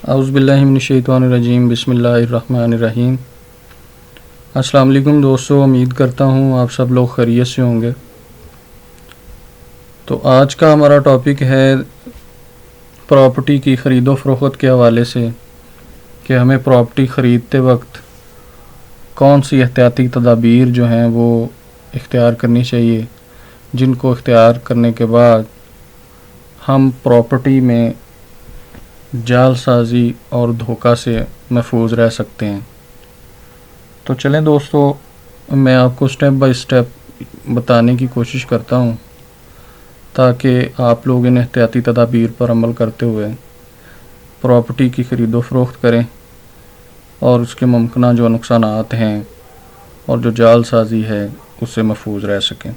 اعوذ باللہ من الشیطان الرجیم، بسم اللہ الرحمن الرحیم۔ السلام علیکم دوستو، امید کرتا ہوں آپ سب لوگ خیریت سے ہوں گے۔ تو آج کا ہمارا ٹاپک ہے پراپرٹی کی خرید و فروخت کے حوالے سے، کہ ہمیں پراپرٹی خریدتے وقت کون سی احتیاطی تدابیر جو ہیں وہ اختیار کرنی چاہیے، جن کو اختیار کرنے کے بعد ہم پراپرٹی میں جعل سازی اور دھوکہ سے محفوظ رہ سکتے ہیں۔ تو چلیں دوستو، میں آپ کو سٹیپ بائی سٹیپ بتانے کی کوشش کرتا ہوں تاکہ آپ لوگ ان احتیاطی تدابیر پر عمل کرتے ہوئے پراپرٹی کی خرید و فروخت کریں اور اس کے ممکنہ جو نقصانات ہیں اور جو جعل سازی ہے اس سے محفوظ رہ سکیں۔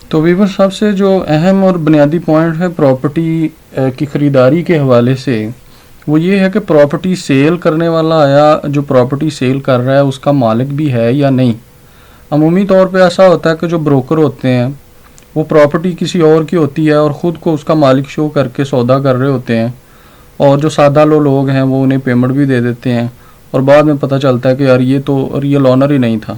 تو ویور، سب سے جو اہم اور بنیادی پوائنٹ ہے پراپرٹی کی خریداری کے حوالے سے، وہ یہ ہے کہ پراپرٹی سیل کرنے والا آیا جو پراپرٹی سیل کر رہا ہے اس کا مالک بھی ہے یا نہیں۔ عمومی طور پہ ایسا ہوتا ہے کہ جو بروکر ہوتے ہیں وہ پراپرٹی کسی اور کی ہوتی ہے اور خود کو اس کا مالک شو کر کے سودا کر رہے ہوتے ہیں، اور جو سادہ لوگ ہیں وہ انہیں پیمنٹ بھی دے دیتے ہیں، اور بعد میں پتہ چلتا ہے کہ یار یہ تو ریئل آنر ہی نہیں تھا۔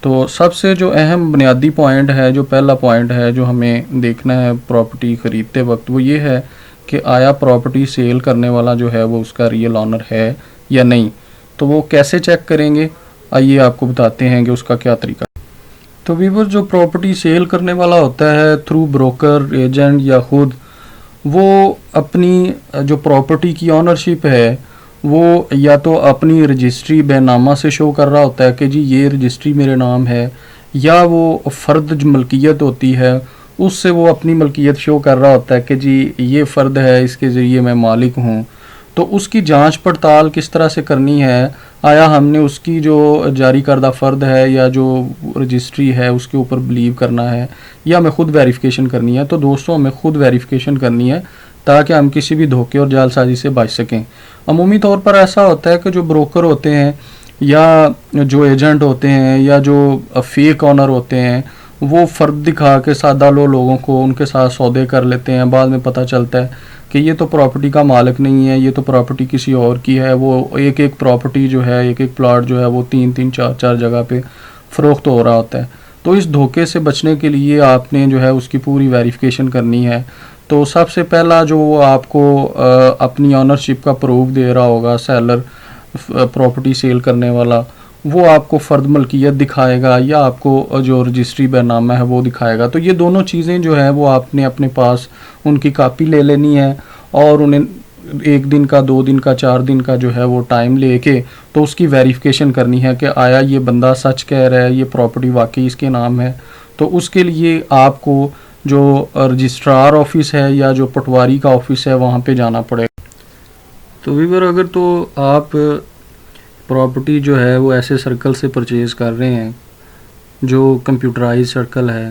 تو سب سے جو اہم بنیادی پوائنٹ ہے، جو پہلا پوائنٹ ہے جو ہمیں دیکھنا ہے پراپرٹی خریدتے وقت، وہ یہ ہے کہ آیا پراپرٹی سیل کرنے والا جو ہے وہ اس کا ریئل آنر ہے یا نہیں۔ تو وہ کیسے چیک کریں گے، آئیے آپ کو بتاتے ہیں کہ اس کا کیا طریقہ۔ تو ویور، جو پراپرٹی سیل کرنے والا ہوتا ہے تھرو بروکر، ایجنٹ یا خود، وہ اپنی جو پراپرٹی کی آنرشپ ہے وہ یا تو اپنی رجسٹری بے نامہ سے شو کر رہا ہوتا ہے کہ جی یہ رجسٹری میرے نام ہے، یا وہ فرد جو ملکیت ہوتی ہے اس سے وہ اپنی ملکیت شو کر رہا ہوتا ہے کہ جی یہ فرد ہے، اس کے ذریعے میں مالک ہوں۔ تو اس کی جانچ پڑتال کس طرح سے کرنی ہے، آیا ہم نے اس کی جو جاری کردہ فرد ہے یا جو رجسٹری ہے اس کے اوپر بلیو کرنا ہے، یا ہمیں خود ویریفیکیشن کرنی ہے؟ تو دوستوں، ہمیں خود ویریفیکیشن کرنی ہے تاکہ ہم کسی بھی دھوکے اور جعل سازی سے بچ سکیں۔ عمومی طور پر ایسا ہوتا ہے کہ جو بروکر ہوتے ہیں یا جو ایجنٹ ہوتے ہیں یا جو فیک آنر ہوتے ہیں، وہ فرد دکھا کے سادہ لوگوں کو ان کے ساتھ سودے کر لیتے ہیں۔ بعد میں پتہ چلتا ہے کہ یہ تو پراپرٹی کا مالک نہیں ہے، یہ تو پراپرٹی کسی اور کی ہے۔ وہ ایک پراپرٹی جو ہے، ایک پلاٹ جو ہے وہ 3 4 جگہ پہ فروخت ہو رہا ہوتا ہے۔ تو اس دھوکے سے بچنے کے لیے آپ نے جو ہے اس کی پوری ویریفیکیشن کرنی ہے۔ تو سب سے پہلا جو آپ کو اپنی آنرشپ کا پروف دے رہا ہوگا سیلر، پراپرٹی سیل کرنے والا، وہ آپ کو فرد ملکیت دکھائے گا یا آپ کو جو رجسٹری بے نامہ ہے وہ دکھائے گا۔ تو یہ دونوں چیزیں جو ہیں وہ آپ نے اپنے پاس ان کی کاپی لے لینی ہے، اور انہیں 1 دن کا، 2 دن کا، 4 دن کا جو ہے وہ ٹائم لے کے تو اس کی ویریفیکیشن کرنی ہے کہ آیا یہ بندہ سچ کہہ رہا ہے، یہ پراپرٹی واقعی اس کے نام ہے۔ تو اس کے لیے آپ کو جو رجسٹرار آفس ہے یا جو پٹواری کا آفس ہے وہاں پہ جانا پڑے گا۔ تو ویور، اگر تو آپ پراپرٹی جو ہے وہ ایسے سرکل سے پرچیز کر رہے ہیں جو کمپیوٹرائز سرکل ہے،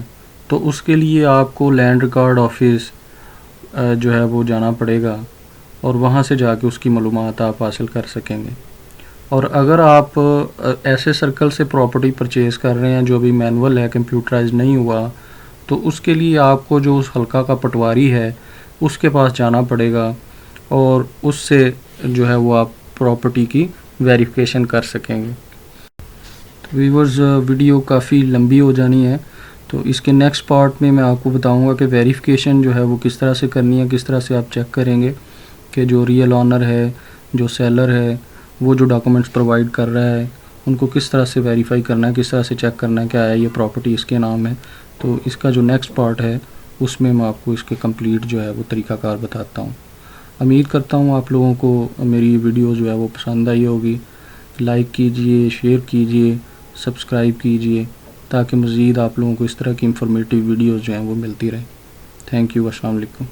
تو اس کے لیے آپ کو لینڈ ریکارڈ آفس جو ہے وہ جانا پڑے گا، اور وہاں سے جا کے اس کی معلومات آپ حاصل کر سکیں گے۔ اور اگر آپ ایسے سرکل سے پراپرٹی پرچیز کر رہے ہیں جو ابھی مینول ہے، کمپیوٹرائز نہیں ہوا، تو اس کے لیے آپ کو جو اس حلقہ کا پٹواری ہے اس کے پاس جانا پڑے گا، اور اس سے جو ہے وہ آپ پراپرٹی کی ویریفیکیشن کر سکیں گے۔ تو ویورز، ویڈیو کافی لمبی ہو جانی ہے، تو اس کے نیکسٹ پارٹ میں آپ کو بتاؤں گا کہ ویریفیکیشن جو ہے وہ کس طرح سے کرنی ہے، کس طرح سے آپ چیک کریں گے کہ جو ریئل آنر ہے، جو سیلر ہے، وہ جو ڈاکومنٹس پرووائڈ کر رہا ہے ان کو کس طرح سے ویریفائی کرنا ہے، کس طرح سے چیک کرنا ہے کہ آیا یہ پراپرٹی اس کے نام ہے۔ تو اس کا جو نیکسٹ پارٹ ہے اس میں آپ کو اس کے کمپلیٹ جو ہے وہ طریقہ کار بتاتا ہوں۔ امید کرتا ہوں آپ لوگوں کو میری ویڈیو جو ہے وہ پسند آئی ہوگی۔ لائک کیجئے، شیئر کیجئے، سبسکرائب کیجئے، تاکہ مزید آپ لوگوں کو اس طرح کی انفارمیٹیو ویڈیوز جو ہیں وہ ملتی رہیں۔ تھینک یو، السلام علیکم۔